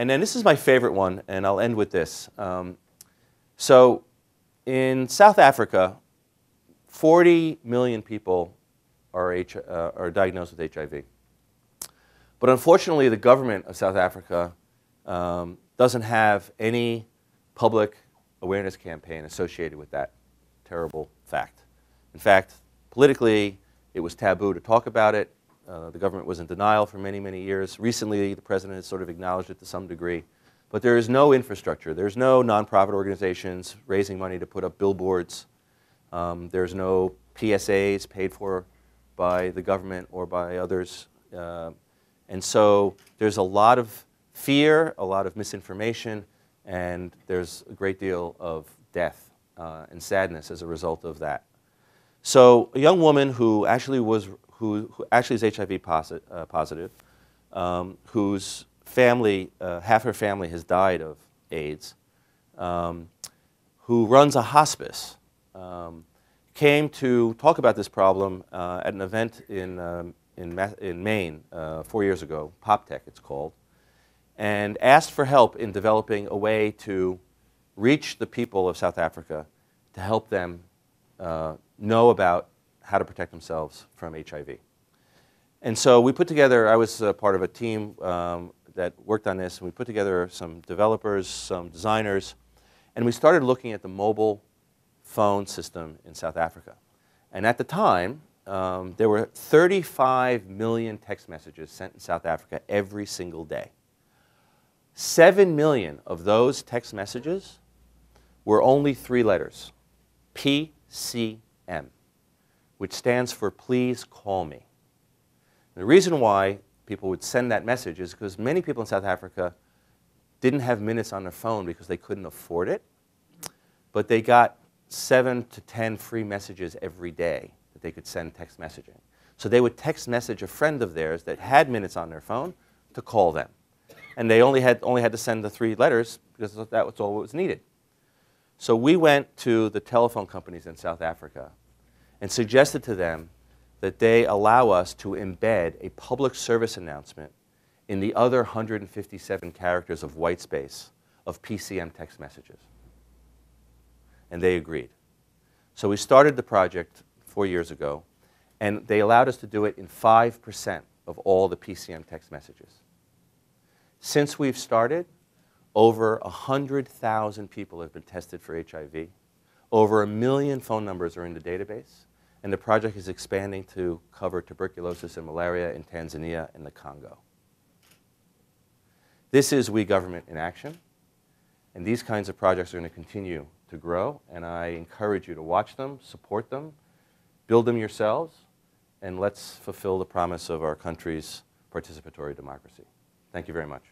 And then this is my favorite one, and I'll end with this. So in South Africa, 40 million people are diagnosed with HIV. But unfortunately, the government of South Africa doesn't have any public awareness campaign associated with that terrible fact. In fact, politically, it was taboo to talk about it. The government was in denial for many, many years. Recently, the president has sort of acknowledged it to some degree. But there is no infrastructure. There's no nonprofit organizations raising money to put up billboards. There's no PSAs paid for by the government or by others. And so there's a lot of fear, a lot of misinformation, and there's a great deal of death and sadness as a result of that. So a young woman who actually is HIV positive, whose family, half her family has died of AIDS, who runs a hospice, came to talk about this problem at an event in Maine 4 years ago, PopTech it's called, and asked for help in developing a way to reach the people of South Africa to help them know about how to protect themselves from HIV. And so we put together, I was part of a team that worked on this, and we put together some developers, some designers, and we started looking at the mobile phone system in South Africa. And at the time, there were 35 million text messages sent in South Africa every single day. 7 million of those text messages were only 3 letters, PCM, which stands for please call me. And the reason why people would send that message is because many people in South Africa didn't have minutes on their phone because they couldn't afford it, but they got 7 to 10 free messages every day that they could send text messaging. So they would text message a friend of theirs that had minutes on their phone to call them. And they only had to send the 3 letters because that was all that was needed. So we went to the telephone companies in South Africa and suggested to them that they allow us to embed a public service announcement in the other 157 characters of white space of PCM text messages. And they agreed. So we started the project 4 years ago, and they allowed us to do it in 5% of all the PCM text messages. Since we've started, over 100,000 people have been tested for HIV. Over 1 million phone numbers are in the database. And the project is expanding to cover tuberculosis and malaria in Tanzania and the Congo. This is WeGovernment in action. And these kinds of projects are going to continue to grow. And I encourage you to watch them, support them, build them yourselves, and let's fulfill the promise of our country's participatory democracy. Thank you very much.